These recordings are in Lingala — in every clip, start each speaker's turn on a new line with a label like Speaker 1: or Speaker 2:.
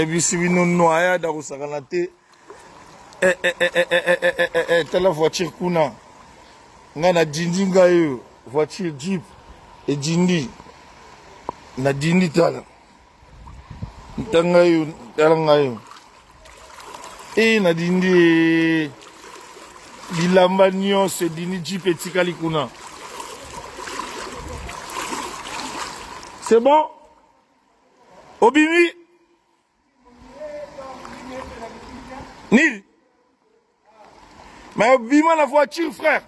Speaker 1: bisi bino noya da kusakana te tala voiture kuna nga na dindi ngayo voiture jeep e dindi na dindi tala ntangayo tala ngayo na dindi bilamba nyonso dindi jeep etikali kuna. C'est bon? Obimi? Nil? Mais bima la voiture, frère.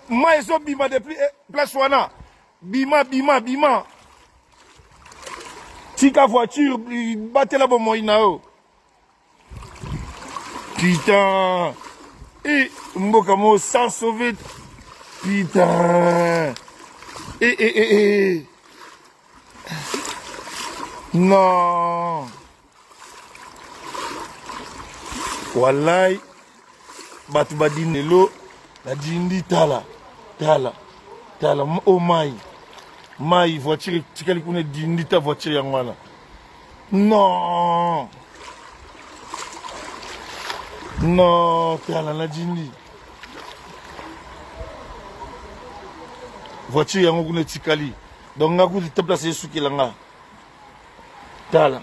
Speaker 1: Moi, ils ont bima depuis place Wana. Bima. Tika voiture, battez la bombe moïnao. Putain. Et Mbokamo sans sauver. Putain. Non. Wallahi. Batu badinelo. La dindi tala. Oh my voiture. Tikali kune dindi ta voiture yangwana. Non. Tala la dindi. Voiture yango kune tikali. Donc nga kuti te place suki langa. Tala.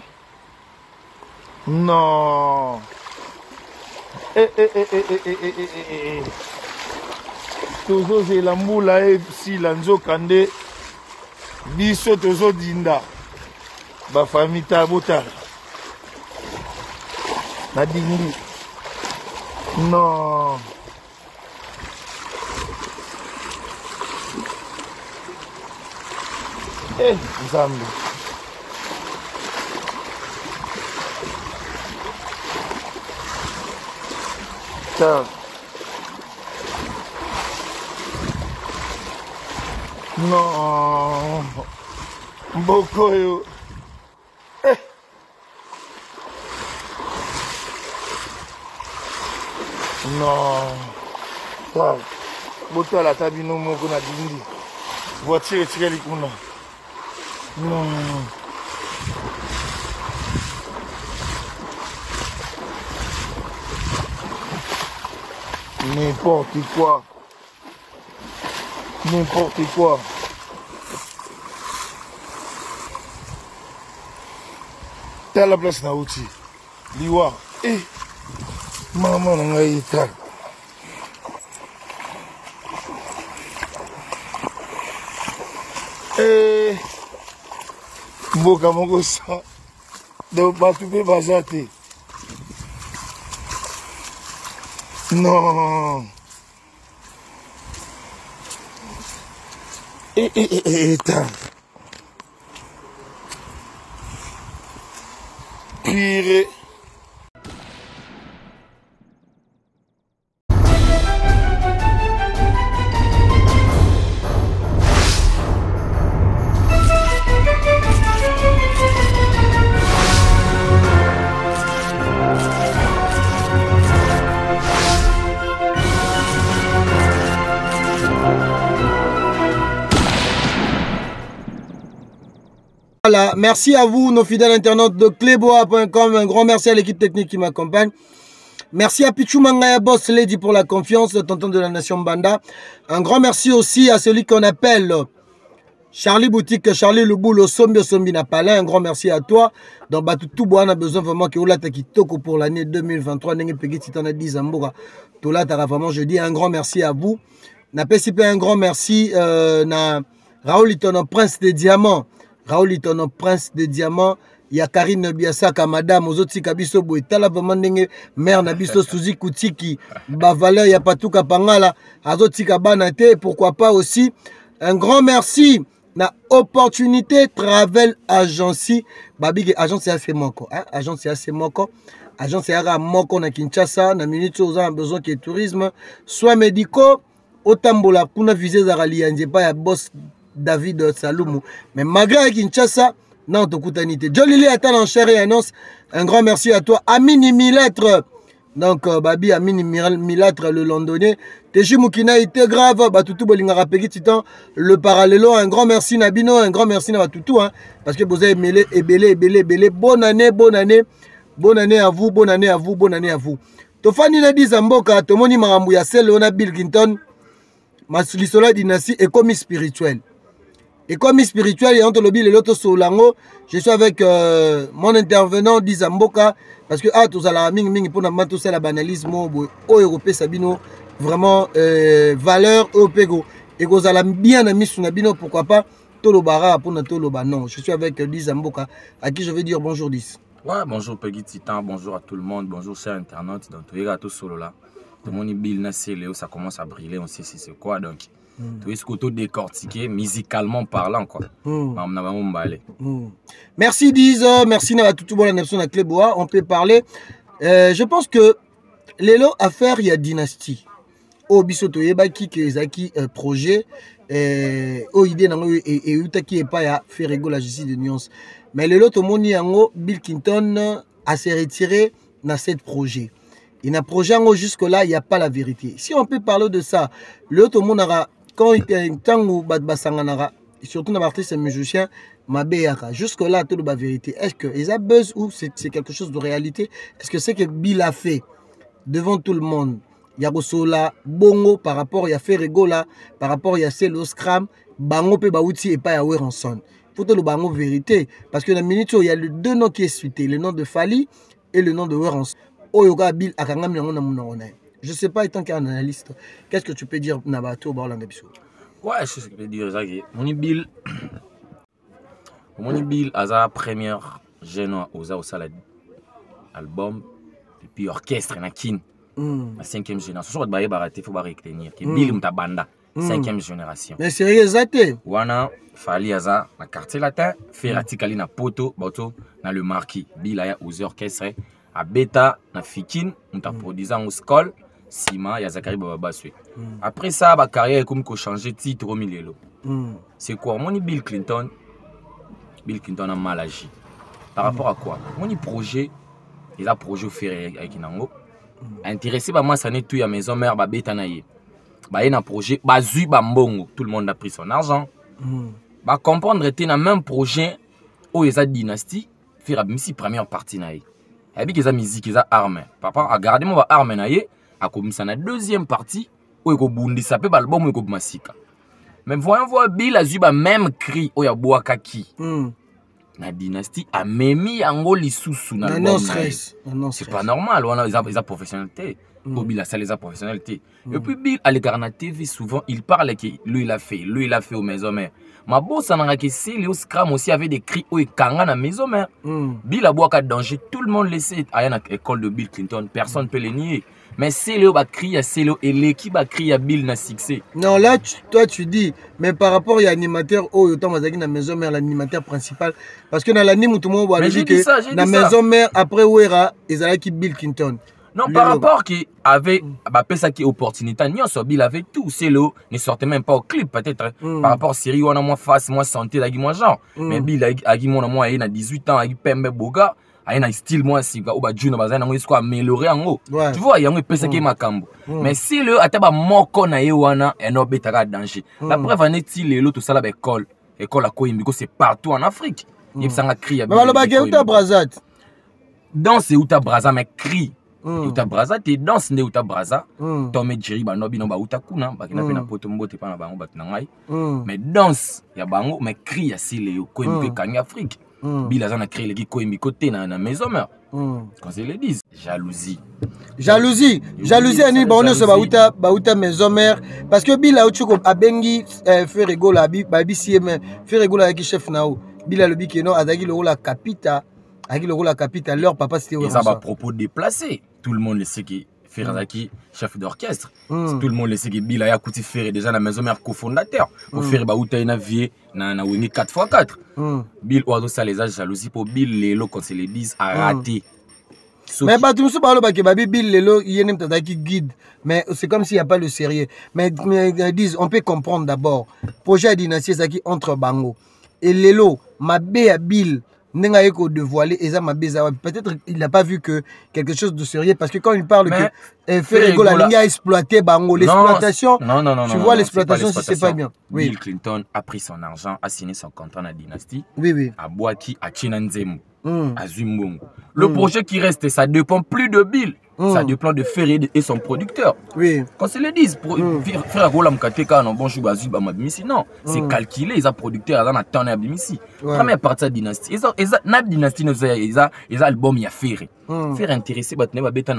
Speaker 1: Non. Tozo c'est la moula si lanzo kande biso tozo dinda ba famille tabota na dindi. Non. Nzambe. Ciao. Non. Bokoyo. Non. Ciao. Boto la tabino moko na dindi. Voiture tireli kuna. Non. N'importe quoi. T'as la place na outi. Liwa. Maman n'a ita. Mboka moko sa. Do batupe bazate. Non. Pire.
Speaker 2: Voilà, merci à vous, nos fidèles internautes de cléboa.com. Un grand merci à l'équipe technique qui m'accompagne. Merci à Pichou Mangaya Boss Lady pour la confiance, le tonton de la nation Banda. Un grand merci aussi à celui qu'on appelle Charlie Boutique, Charlie le boulot, Sombi Napalin. Un grand merci à toi. Donc, tout on a besoin vraiment que vous l'avez toko pour l'année 2023. N'engé pegi si t'en as 10 Zamboura. Tout là, t'as vraiment, je dis un grand merci à vous. N'a pas un grand merci na Raoul Itono, Prince des Diamants. Raoul Itono, Prince des Diamants. Il y a Karine Biasaka, Madame, Ozoti Kabiso Boetala, Bamandenge, Mère Nabiso Suzy Koutiki, Bavaleur, il n'y a pas tout Kapangala, Azoti Kabanate, pourquoi pas aussi. Un grand merci. Na opportunité travel agency. Babi, agence c'est assez moko. Agence c'est assez moko. Agence c'est assez moko na Kinshasa. Na minute aux a besoin qu'il y ait tourisme. Soit médicaux. Otambola, kuna visé Zarali, il n'y a pas ya boss David Saloumou. Mais malgré Kinshasa, non, tu coutanité. Jolili attend en chair et annonce. Un grand merci à toi. Amini Milêtre. Donc, Babi Amini Milêtre, le londonien. Teji Mukina était grave, Batutu Bolingara Pegi Titan, le parallèlo, un grand merci Nabino, un grand merci à Batutu, hein, parce que vous avez mêlé, et belé, bonne année à vous, bonne année à vous, bonne année à vous. Tofani Nadi Zamboka, Tomoni Marambuya Sel, on a Bill Clinton, Maslisola Dynastie, et comme spirituel. Et comme spirituel, et entre le Bill et l'autre Solango, je suis avec mon intervenant Dizamboka, parce que tous à la ming pour nous tout ça la banalisme au européen Sabino vraiment valeur au pego et que la bien ami sur Nabino pourquoi pas Tolo Bara pour Tolo non je suis avec Dizamboka à qui je vais dire bonjour 10.
Speaker 3: Ouais, bonjour Peggy Titan, bonjour à tout le monde, bonjour chers internautes, donc tu es tout solo là. Tout le monde est Bill Léo, ça commence à briller, on sait c'est quoi donc. Tu es ce côté décortiqué musicalement parlant quoi.
Speaker 2: Merci Diz, merci na tout bon nation na Clébois, on peut parler. Je pense que Lelo affaire il y a dynastie. Au bisoto yebaki que zaki projet au idée nango et utaki pas ya faire rigoler la justice de nuance. Mais Lelo to moni yango Bill Clinton a se retiré dans cette projet. Il n'a projet jusque là, il n'y a pas la vérité. Si on peut parler de ça, l'autre monde quand il y a un temps où surtout dans l'artiste musicien, jusque là, tout la vérité. Est-ce que ils a buzz ou c'est quelque chose de réalité? Est-ce que c'est que Bill a fait devant tout le monde? Il y a Sola, Bongo par rapport, il y a Ferregola, par rapport, il y a Celo Scram, Bango Pe Baouti et pas à Weranson. Il faut que le Bango vérité. Parce que dans la minute, il y a les deux noms qui sont suités, le nom de Fali et le nom de Weranson. Bill je ne sais pas, étant qu'un analyste, qu'est-ce que tu peux dire Nabato au
Speaker 3: ouais, je sais ce que je peux dire. Mon Bill a sa première jeune au salade album et puis orchestre na kin la 5e génération. Je vais barater, faut pas retenir que Bill Mtabanda 5e génération.
Speaker 2: Mais c'est exact.
Speaker 3: Wana Fali Aza na quartier latin, Ferrati Kali na poto, bato na le marquis. Bill a aux orchestres à Beta na Fikin, on t'a produit en Skol, Sima, ya Zakari Babaswe. Après ça, ma carrière est comme qu'on changé de titre au milieu. C'est quoi? Mon Bill Clinton a mal agi. Par rapport à quoi? Mon projet, il a projet fait avec Inango. Intéressé par moi, ça n'est tout à maison mère, ba Beta naïe. Ba y a un projet, ba zui ba mbongo. Tout le monde a pris son argent. Ba comprendre que dans même projet, où il y a dynastie, faire la première partie naïe. Et puis qu'ils ont musique, qu'ils ont armes. Papa a gardé mon arme naïe, a commencé la deuxième partie où il y a bundi sapé l'album où il y a masika. Mais voyons voir Bill a eu le même cri où il y a boakaki. La dynastie a même yango lisusu na l'album. C'est pas normal, on a des professionnalités. Bill a ça les professionnalités. Et puis Bill à l'écran TV souvent il parle que lui il a fait aux maisons mères. Ma bosse en a que c'est Léo Scram aussi avait des cris où il kanga na maison mère. Bill a boaka danger, tout le monde laissait à l'école de Bill Clinton, personne ne peut le nier. Mais c'est Léo va crier à Célo et l'équipe a crié à Bill na succès.
Speaker 2: Non là toi tu dis mais par rapport à l'animateur oh autant mazaki na maison mère l'animateur principal parce que dans l'anime tout le monde voit dit que na maison mère après Wera ils allaient qui Bill Clinton.
Speaker 3: Non, par rapport qui avait ça qui opportunité, Bill avait tout. C'est le ne sortait même pas au clip peut-être. Par rapport à Siri, on a moins face, moins santé, moins genre. Mais Bill a moins il a 18 ans, il pembe boga, il a style moins si ou ba Juno bazana ngo isko améliorer en haut. Tu vois, il y a un pesa qui makambo. Mais si le ataba moko na yewana eno betaka danger. La preuve en est-il l'autre ça la école à Koimbiko c'est partout en Afrique. Il s'en a crié.
Speaker 2: Mais le bagay ou ta brazat.
Speaker 3: Danse ou ta braza mais crie. Uta braza te danse ne uta braza tome jiri bano bino ba uta kuna ba kina pena poto mbote pa na bango bat na ngai mais danse ya bango mais cri ya Siléo ko imbe kanya Afrique bila zana cri leki ko imbi côté na maison mère quand ils le disent jalousie ani
Speaker 2: bonne se ba uta maison mère parce que bila uchuko abengi fait rigola ba BCM fait rigola ki chef nao bila le bikeno azaki le la capita avec le rôle à capitale, leur papa c'était
Speaker 3: ils ont à propos déplacé. Tout le monde le sait que Ferrazaki, chef d'orchestre. Tout le monde le sait que Bill a Kouti Ferré déjà la maison mère cofondateur. Pour faire Baouta une vie na wingi 4x4. Bill oiseau ça les a jalousie pour Bill Lelo quand c'est les 10 a raté.
Speaker 2: Mais bah tout ça parle pas que Babi Bill Lelo il y a un qui guide. Mais c'est comme s'il n'y a pas le sérieux. Mais disent on peut comprendre d'abord. Projet dynastie ça qui entre Bango et Lelo Mabé à Bill Nenga eko dévoiler eza mabeza. Peut-être il n'a pas vu que quelque chose de sérieux parce que quand il parle que Ferrego la ligne a exploité bango l'exploitation.
Speaker 3: Non.
Speaker 2: Tu vois l'exploitation si c'est pas bien. Oui.
Speaker 3: Bill Clinton a pris son argent, a signé son contrat dans la dynastie.
Speaker 2: Oui.
Speaker 3: A Boaki, à Chinanzemu, à Zumbongo. Le projet qui reste, ça dépend plus de Bill. Ça dépend de Ferré et son producteur.
Speaker 2: Oui.
Speaker 3: Quand c'est le disent, faire Gola Mkateka, non, bon, je suis Bamabimisi. Non, c'est calculé, ils ont producteur, ils ont attendu à Bimisi. Première partie de la dynastie. Ils ont dynastie, ils ont album, il y a Ferré. Faire intéressé, bah, tu n'es pas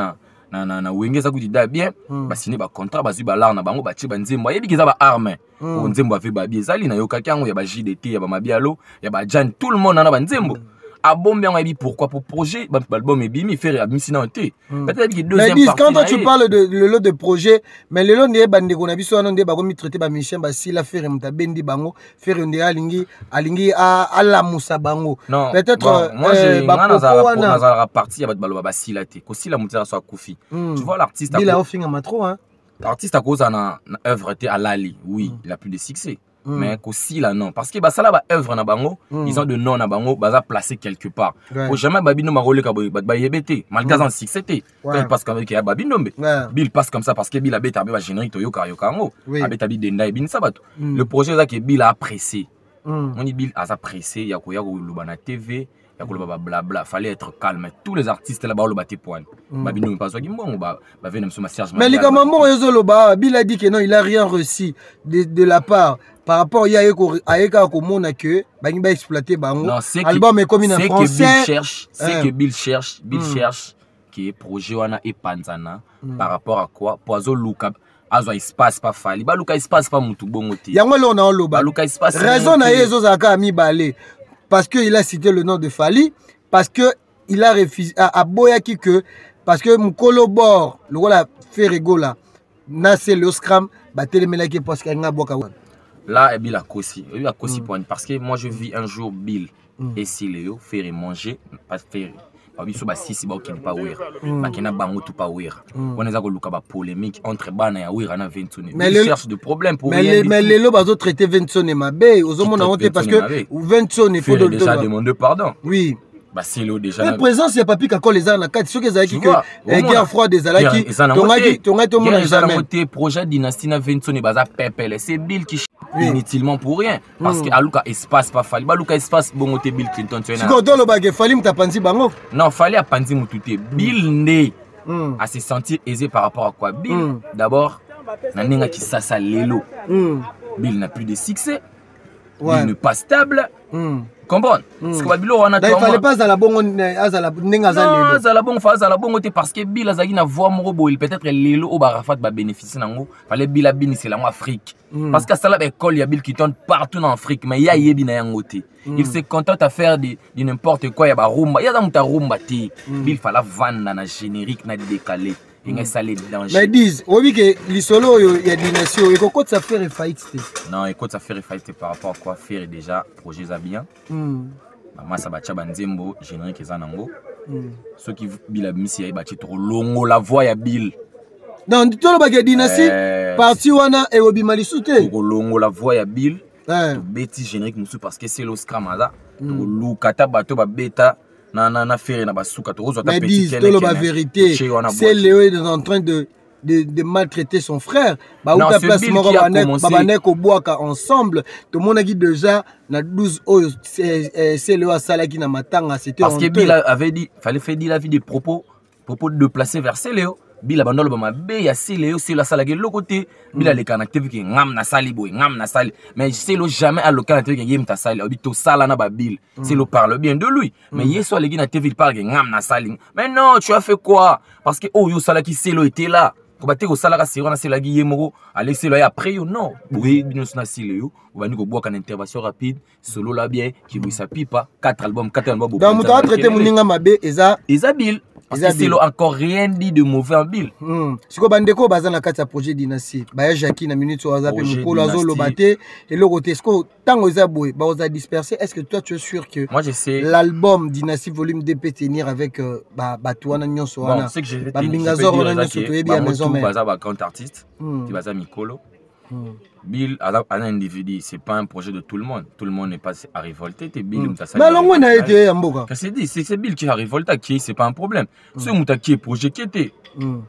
Speaker 3: na wenge za kuti da bien ba signé ba contrat ba zuba la na bango ba chi ba nzembo yebi kiza ba arme pour nzembo ave ba biezali na yoka yango ya ba JDT ya ba mabialo ya ba Jan tout le monde na ba nzembo a bombe yebi pourquoi pour projet ba album et bimi faire abimisi na té peut-être que deuxième partie
Speaker 2: quand tu parles de le lot de projet mais le lot ne bande ko na biso na ndé ba ko mi traiter ba Michel ba si la faire muta bendi bango faire ndé alingi a la musa bango peut-être
Speaker 3: moi je na za partie ya ba baloba ba si la té ko si la muta so akufi tu vois l'artiste
Speaker 2: il a offert ma trop hein
Speaker 3: l'artiste à cause na œuvre té à Lali oui il a plus de succès. Mais aussi là non parce que bah ça là ba œuvre na bango ils ont de nom na bango baza placé quelque part pour jamais babino marole ka ba yebete malgré en succès il passe comme que babino Bill passe comme ça parce que Bill a beta ba générique to yoka yokango a beta bi denda e bin sabato le projet là que Bill a pressé on dit Bill a pressé ya ko luba na TV ya ko luba blabla fallait être calme tous les artistes là ba lo baté poil babino pas so gimbongo ba venir sur ma Serge
Speaker 2: mais les gamambo yozoloba Bill a dit que non il a rien reçu de la part par rapport à Yeka Komona que Bangi va exploiter Bango. Album est comme en français.
Speaker 3: C'est que Bill cherche qui est projet wana et Panzana par rapport à quoi Poiso Luka azo espace pas fali. Ba Luka espace pas mutu bongote.
Speaker 2: Yango lo na loba.
Speaker 3: Luka espace.
Speaker 2: Raison na yezo zaka mi balé parce que il a cité le nom de Fali parce que il a refusé à Boyaki que parce que Mukolo Bor le voilà Ferrego là na c'est le scram ba telemelaki parce qu'il nga boka.
Speaker 3: Là, Bill a cossi point parce que moi je vis un jour Bill et Siléo faire manger pas faire biso ba sisi ba okini pa wira makina bango tout pa wira on eza ko luka ba polémique entre bana ya wira na Ventone mais il cherche de problème pour rien
Speaker 2: mais les lo bazo traiter Ventone mabe ozomona honte parce que Ventone il faut
Speaker 3: déjà demander pardon
Speaker 2: oui
Speaker 3: bah c'est le déjà
Speaker 2: la présence c'est papi ka les ans na 4 ceux qui ezaki que guerre froide des alaki tongaki to mona jamais
Speaker 3: projet dynastie na Ventone baza pepele c'est Bill qui inutilement pour rien parce que aluka espace pas fali baluka espace bongo te Bill Clinton tu es
Speaker 2: na siko lo bagé fali mtapanzi bango
Speaker 3: non fali a panzi mututé Bill né à se sentir aisé par rapport à quoi Bill d'abord na ninga ki sasa lelo Bill n'a plus de succès il n'est pas stable comprendre parce que babilo wana
Speaker 2: il fallait pas à la bongo azala ninga za
Speaker 3: lelo bongo te parce que Bill azaki na voix morobo il peut-être lelo au barafat ba bénéficier nango fallait Bill abinisi la Afrique parce que ça là école ya Bill qui tourne partout en Afrique mais ya yebi na yango te il se contente à faire de n'importe quoi ya ba rumba ya za muta rumba te Bill fallait vendre na générique na décalé mais
Speaker 2: disent oui que l'isolo il y a des nations et quand ça fait faillite
Speaker 3: non écoute ça fait faillite par rapport à quoi faire déjà projet za bien maman ça bacha banzembo générique za nango ceux qui Bill a mis ya bachi trop longo la voix ya Bill
Speaker 2: non tout le bagage dynastie parti wana et obi malisute
Speaker 3: trop longo la voix ya Bill to beti générique musu parce que c'est le scramaza to lukata bato ba beta na faire na basuka to zo ta petit
Speaker 2: kene la vérité c'est Léo est en train de maltraiter son frère ba ou ta place moko banek boaka ensemble tout monde a dit déjà na 12 c'est Léo salaki na matanga c'était
Speaker 3: parce que Bill avait dit fallait faire dire la vie des propos de placer vers Léo Bill abandonne ba mabe ya Léo c'est la salaki le côté Bill le kana TV ki ngam na sali boy ngam na sali mais c'est le jamais à local TV ki yem ta sali obito sala na ba Bill c'est le parle bien de lui mais yeso le na TV il parle ngam na sali mais non tu as fait quoi parce que oh yo salaki c'est le était là ko baté ko sala ka sirona c'est la gi yemoko aller c'est là après yo non oui bino na Léo on va nous ko boka une intervention rapide solo là bien qui lui sa pipa 4 albums
Speaker 2: donc muto a traiter muninga mabe eza
Speaker 3: Bill parce que c'est encore rien dit de mauvais en Bill.
Speaker 2: Si vous avez un projet dynastie, Jackie na minute sur WhatsApp et le côté tant vous avez dispersé, est-ce que toi tu es sûr que
Speaker 3: moi je sais
Speaker 2: l'album dynastie volume 2 peut tenir avec Batouana Nyonso
Speaker 3: wana? Bon, c'est que je vais tenir. Baza ba compte artiste, tu vas à Mikolo. Bill, un individu, c'est pas un projet de tout le monde. Tout le monde n'est pas à révolter. Bill,
Speaker 2: mais alors, on a été en Boga.
Speaker 3: C'est Bill qui a révolté, qui c'est pas un problème. C'est un qui est projet qui était.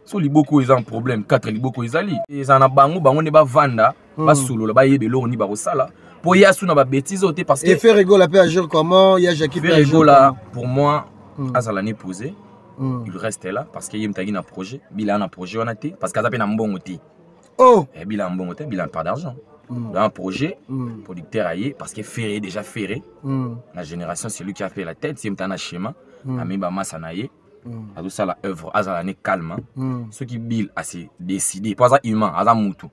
Speaker 3: So li beaucoup ils ont un problème. 4 li beaucoup ils ali. Ils en a bango bango ne ba vanda, ba solo la ba yebelo ni ba osala. Pour y asuna ba bêtise parce que.
Speaker 2: Et faire rigolo la peut agir comment? Il y a Jackie
Speaker 3: faire rigolo là pour moi, à l'année posée. Il reste là parce qu'il y a un projet. Bill a un projet on a été parce qu'il a un bon outil.
Speaker 2: Oh.
Speaker 3: Et Bill a un bon outil, Bill a pas d'argent. Dans un projet, producteur aillé parce que ferré déjà ferré. La génération c'est lui qui a fait la tête. C'est un schéma. Ami ba masanaye. À tout ça la œuvre, à l'année calme. Ce qui Bill a décidé, pas ça humain, à ça moutou,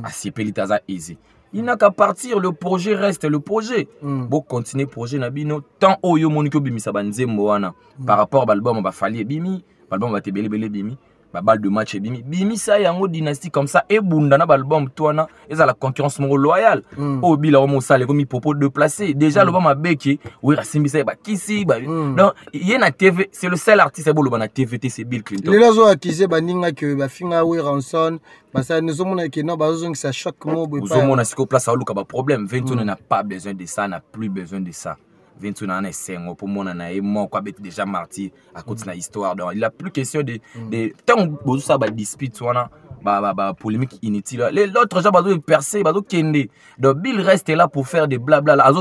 Speaker 3: à ses pélites à ça aisé. Il n'a qu'à partir, le projet reste le projet. Bon continuer projet nabino tant au yo moniko bimi sabanze moana par rapport à l'album on va fallir bimi, l'album va te belé bimi. Balle de match et bimi ça y a une dynastie comme ça et bundana l'album toi na et ça la concurrence loyale au bila on ça les comme propos de placer déjà l'album a béqué oui Racine ça ba kisi ba non il y a na TV c'est le seul artiste bon le na TVT c'est Bill Clinton
Speaker 2: les autres accusés ba ninga que ba finga oui ranson ba ça nous sommes que non ba zong ça chaque mot ba
Speaker 3: nous sommes na siko place à luka ba problème 21 n'a pas besoin de ça n'a plus besoin de ça 21 ans c'est pour moi na et moi quoi déjà martyr à cause de la histoire donc il a plus question de tant besoin ça ba dispute wana ba polémique inutile les autres gens ba do percer ba do kende donc Bill reste là pour faire des blabla là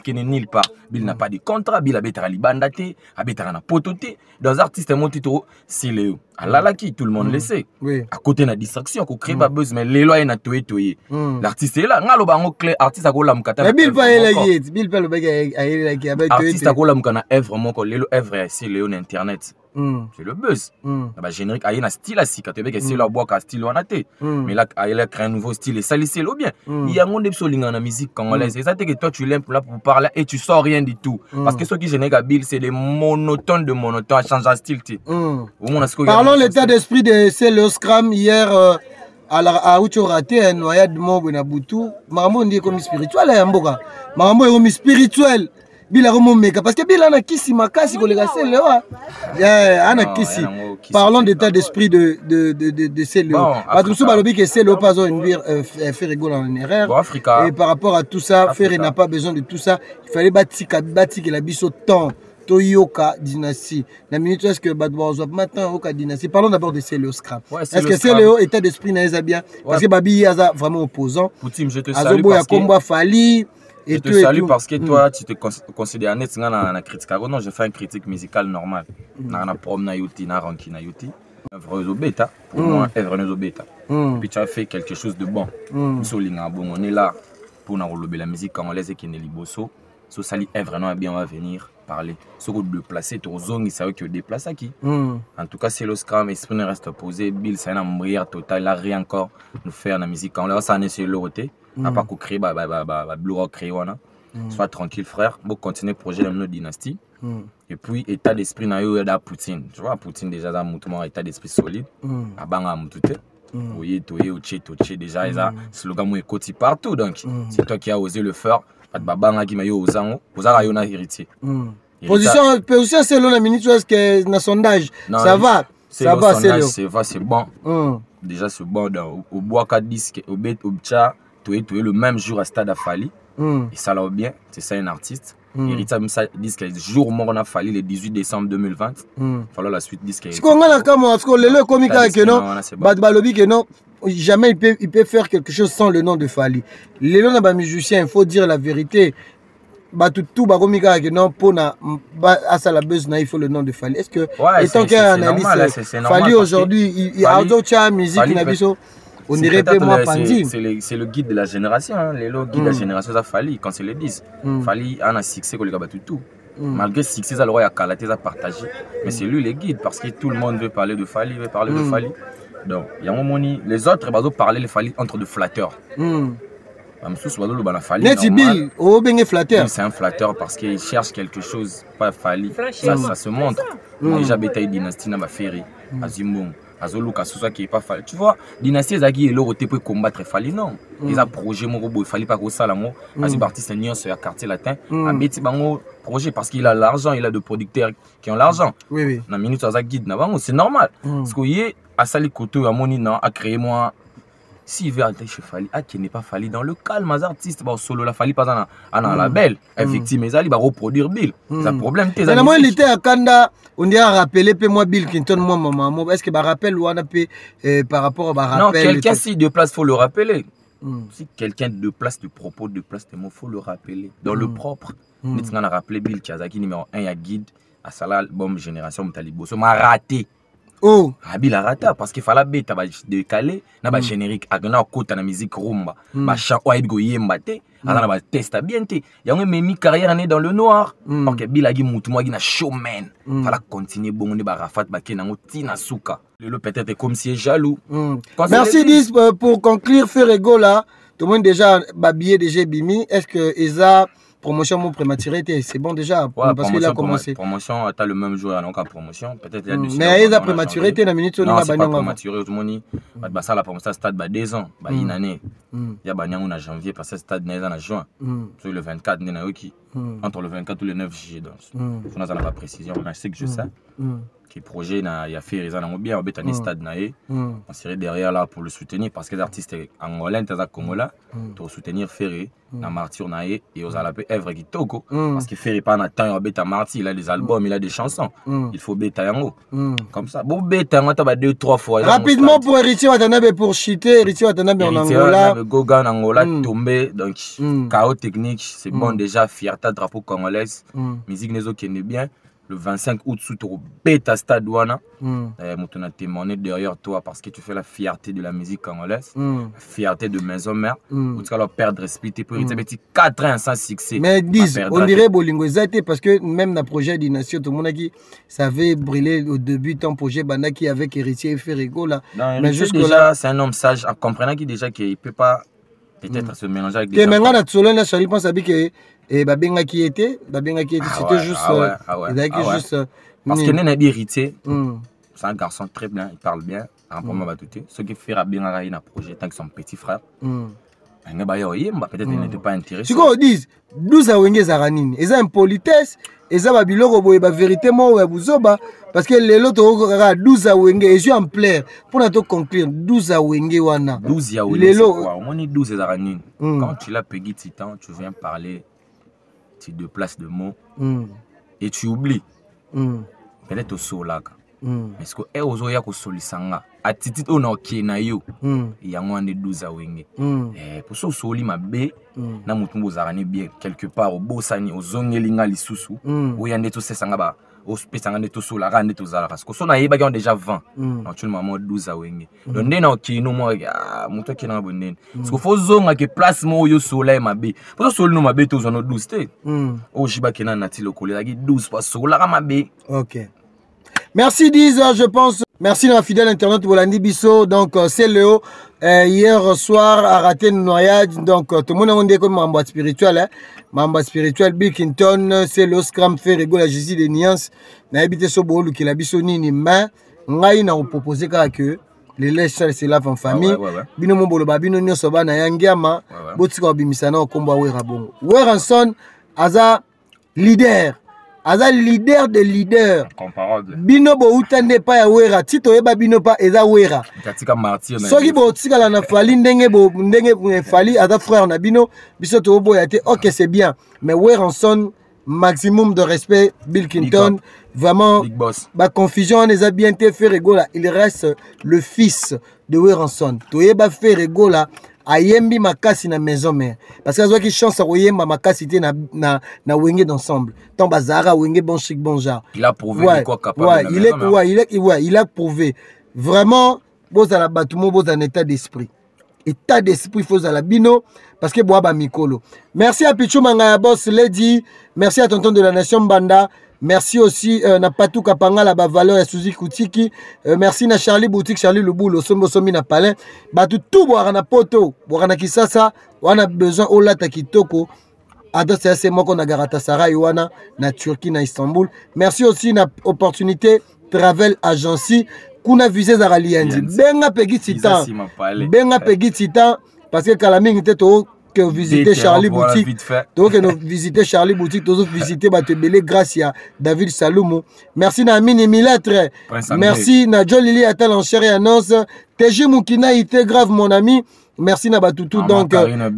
Speaker 3: qui n'est nulle part. Bill n'a pas de contrat, Bill a bétara libandate, a bétara na pototé. Dans les artistes montito, c'est Léo. Allah qui tout le monde le sait. À côté de la distraction, qu'on crée pas buzz, mais les lois n'a toé toé. L'artiste est là, ngalo bango clé, artiste a gola mkata.
Speaker 2: Mais Bill pas élagé, Bill pas le bagage a élagé avec
Speaker 3: artiste a gola mkana œuvre mon collègue œuvre c'est Léo internet. C'est le buzz. Bah générique a un style assis quand tu veux que c'est leur bois qu'à style on a été. Mais là il a créé un nouveau style et ça c'est le bien. Il y a un monde de solinga na musique congolaise. C'est ça que toi tu l'aimes là pour parler et tu sors rien du tout. Parce que ceux qui génèrent Bill c'est des monotones de monotone changer style tu.
Speaker 2: Parlons l'état d'esprit de Célo Scram hier à Ucho raté un noyade mobo na butu. Marambo ndi comme spirituel ya mboka. Marambo est comme spirituel. Bila meka parce que bila na kisi makasi kolega Célo ana kisi. Parlons d'état d'esprit de Célo. Patroussou balobi que Célo pas une dire faire rigolo en erreur. Et par rapport à tout ça, Ferré n'a pas besoin de tout ça. Il fallait bâtir que la biso temps Toyoka dynastie. La minute est-ce que Badouazo maintenant Oka dynastie. Parlons d'abord de Célo Scrap. Est-ce que Célo état d'esprit n'a bien parce que Babi Yaza vraiment opposant.
Speaker 3: Poutine, je te salue
Speaker 2: parce que Fali.
Speaker 3: Je te salue parce que toi, tu te considères net na critique. Non, je fais une critique musicale normale. Na prom na yuti, na ranki na yuti. Œuvre bêta, pour moi, œuvre bêta. Puis tu as fait quelque chose de bon. On est là pour la musique congolaise qui est liboso. So sali œuvre bien, on va venir parler. Ce que de placer, ton zone, c'est que déplacer qui. En tout cas, c'est le scram, esprit ne reste posé. Bill, c'est un embrayage total. Là, rien encore nous faire la musique congolaise. Ça, c'est l'autorité. À part qu'on crée Blue Rock Créona. Sois tranquille frère, bon continuer le projet de notre dynastie. Et puis état d'esprit na yo da Poutine. Tu vois Poutine déjà dans mouvement état d'esprit solide. A banga mutute. Oye toye oche déjà ça slogan moi côté partout donc c'est toi qui as osé le faire. Pas de babanga qui mayo ozango, ozara yo na héritier.
Speaker 2: Position c'est la minute est-ce que na sondage ça va. Ça va
Speaker 3: c'est bon. Déjà c'est bon au bois 4 disques au bet au tcha le même jour à Stade Fali. Et ça l'a bien, c'est ça un artiste. Héritier même ça disque jour mort on a fallu le 18 décembre 2020. Falloir la suite disque.
Speaker 2: Ce qu'on a là comme parce que le comique que non, Balobi que non, jamais il peut faire quelque chose sans le nom de Fali. Les noms d'un musicien, il faut dire la vérité. Tout comique que non pour na à ça la buzz il faut le nom de Fali. Est-ce que étant qu'il y a un analyse Fali aujourd'hui il a d'autres musique na biso. On dirait que moi
Speaker 3: c'est le guide de la génération, hein. Le guide de la génération ça Fali quand c'est le 10. Fali a un succès que les gars tout. Malgré le succès, ça le roi a calaté à partager. Mais c'est lui le guide parce que tout le monde veut parler de Fali, veut parler de Fali. Donc il y a un moment les autres ils parler de Fali entre de flatteurs. C'est un flatteur parce qu'il cherche quelque chose, pas Fali. Ça se montre. Déjà Betaï Dynastie n'a pas ferré. Azimbong. Azoluka Sousa qui est pas Fali. Tu vois, Dynastie Zagi est là pour combattre Fali. Non. Ils ont projet mon robot. Il fallait pas que ça l'amour. Azib artiste Nyon sur le quartier latin. A Betty Bango projet parce qu'il a l'argent, il a des producteurs qui ont l'argent.
Speaker 2: Oui.
Speaker 3: Na minute ça guide na bango, c'est normal. Parce que y a Asali Koto à Monina a créé moi s'il veut aller chez Fali, qui n'est pas Fali dans le calme, les artistes, solo la Fali pas dans un label, effectivement, ils allaient reproduire Bill. C'est un problème.
Speaker 2: Mais moi, il était à Kanda, on dit à rappeler, moi, Bill Clinton, moi, maman, est-ce que je rappelle ou on a par rapport à rappel?
Speaker 3: Non, quelqu'un si de place, il faut le rappeler. Si quelqu'un de place, de propos, de place, de mots, il faut le rappeler. Dans le propre, on a rappelé Bill Kiyazaki numéro 1, il y a guide à Salah, album Génération Mtalibo. Ça m'a raté.
Speaker 2: Oh,
Speaker 3: Bill a raté parce qu'il fallait bête décaler na ba générique agna kota na musique rumba ba chant oib goyemba te ana ba testa bien te ya on memi carrière né dans le noir parce que Bill a gi mutu moi gi na showman fallait continuer bon ne ba Rafat ba kenango tina suka le peut-être comme si est jaloux.
Speaker 2: Merci Dis pour conclure Ferrego là tout le monde déjà babillé déjà bimi est-ce que Eza promotion mon prématuré c'est bon déjà parce qu'il a commencé
Speaker 3: promotion tu as le même jour donc en promotion peut-être il y a du
Speaker 2: mais il a prématuré la minute
Speaker 3: non c'est pas prématuré tout le monde bah ça la promotion stade bah 2 ans bah une année il y a banyan on a janvier parce que stade n'est en juin sur le 24 n'est qui entre le 24 ou le 9 juillet donc on n'a pas précision mais je sais que je sais qui projet il y a fait raison on bien on stade naé on serait derrière là pour le soutenir parce que les artistes angolais t'as congolais pour soutenir Ferré na martyr naé et aux alapé œuvre qui toko parce que Ferré pas na temps bêta martyr il a des albums il a des chansons il faut bêta yango comme ça bon bêta on t'a 2-3 fois
Speaker 2: rapidement pour Héritier Watanabe pour chiter Héritier Watanabe en Angola
Speaker 3: Goga en Angola tombé donc chaos technique c'est bon déjà fierté drapeau congolaise musique nezo qui est bien. Le 25 août, sous ton bêta stade wana, tu as témoigné derrière toi parce que tu fais la fierté de la musique congolaise, la fierté de maison mère, ou tu vas leur perdre respect pour hériter 4 ans sans succès.
Speaker 2: Mais dis, on dirait Bolingo Zate parce que même dans le projet d'Ination, tout le monde a dit ça avait brûlé au début ton projet Banaki avec Héritier et Ferrego là.
Speaker 3: Mais jusque là, c'est un homme sage en comprenant qu'il déjà qu'il peut pas peut-être se mélanger avec des gens.
Speaker 2: Mais maintenant, tu as Charlie pense à que et Babenga qui était c'était juste
Speaker 3: parce que n'est héritier c'est un garçon très bien il parle bien en premier batouté ce qui fait bien un projet tant que son petit frère peut-être il n'était pas intéressé.
Speaker 2: Tu vois, ils disent 12 à Wenge Zaranine. Ils ont une politesse, ils ont une vérité, parce que les autres 12 à Wenge, et je en plaire. Pour nous conclure, 12 à Wenge Wana.
Speaker 3: 12 à Wenge. On est 12 à Zaranine. Quand tu l'as payé Titan, tu viens parler de place de mots et tu oublies. Peut-être au Solaka. Mais ce que est aux oya ko solisanga attitude on ok na yo yango ande 12 a wenge pour so soli mabe na mutu bozarani bien quelque part au bosani ozongelinga lisusu oyande to sesanga ba ospesanga ne to solaka ne to zala parce que so na yeba ki on déjà 20 donc tu le moment 12 a wenge donc ndena ok no mo mutu ki na bonene parce que faut zonga ke place mo yo soleil mabe pour so soli no mabe to zono 12 te o jiba kena na ti lokolela ki 12 pas solaka mabe.
Speaker 2: OK. Merci Diz, je pense. Merci à fidèle internet Bolandi Bisso. Donc c'est Léo. Hier soir a raté une noyade. Donc tout le monde a dit comme membre spirituel. Membre spirituel Bill Clinton, c'est le Scram Ferrego la Jésus de Niance. Na habité so bolu qui la biso nini mais ngai na proposé que les lèches c'est la famille. Bino mo bolo babino nyoso ba na yangiama. Botika obimisana okomba wera bongo. Weranson aza leader. Aza leader de leader.
Speaker 3: Comparable.
Speaker 2: Bino bo utande pa ya wera. Tito yeba bino pa eza wera.
Speaker 3: Katika martyr na.
Speaker 2: Soki bo tika la na fali ndenge fali aza frère na bino. Biso to bo yate. OK, c'est bien. Mais Weranson maximum de respect Bill Clinton. Vraiment
Speaker 3: Big boss.
Speaker 2: Ba confusion on les a bien été fait rigola. Il reste le fils de Weranson. To yeba fait rigola. Ayembi makasi na maison mère parce que azoki chance oyemba makasi te na wenge d'ensemble tant bazara wenge bon chic bon genre
Speaker 3: il a prouvé quoi capable
Speaker 2: il a prouvé vraiment bozala batumo bozala état d'esprit faut za la bino parce que boaba mikolo. Merci à Pichou Mangaya Boss Lady, merci à tonton de la nation Banda. Merci aussi na Patou Kapanga la valeur et Suzy Koutiki. Merci na Charlie Boutique, Charlie Lubulo, Sombo Somi na Palin. Batu tout boire na poto, boire na Kisasa, on a besoin au lata kitoko. Ado c'est moi qu'on a Galatasaray wana na Turquie na Istanbul. Merci aussi na opportunité Travel Agency kuna visé za Raliandi. Benga pegi titan. Benga pegi titan parce que Kalaming était au que visiter Charlie
Speaker 3: voilà,
Speaker 2: Boutique.
Speaker 3: vite fait.
Speaker 2: Donc, nous visiter Charlie Boutique, tous visiter Batebele grâce à David Saloumou. Merci na Mini Miletre. Merci na Jolili Atal en chair et annonce. TG Moukina Ité grave mon ami. Merci na Batoutou. Donc,
Speaker 3: Karina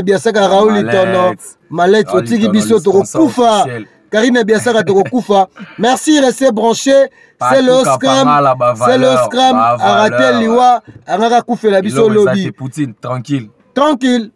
Speaker 3: Biasaka,
Speaker 2: Raoul Itono, Malet, Otigi Bisso, Toro Koufa. Karina Biasaka, Toro Koufa. Merci, restez branchés. C'est le scram. C'est le scram. Arrêtez Liwa. Arrêtez Koufé la Bisso Lobby.
Speaker 3: Tranquille.
Speaker 2: Tranquille.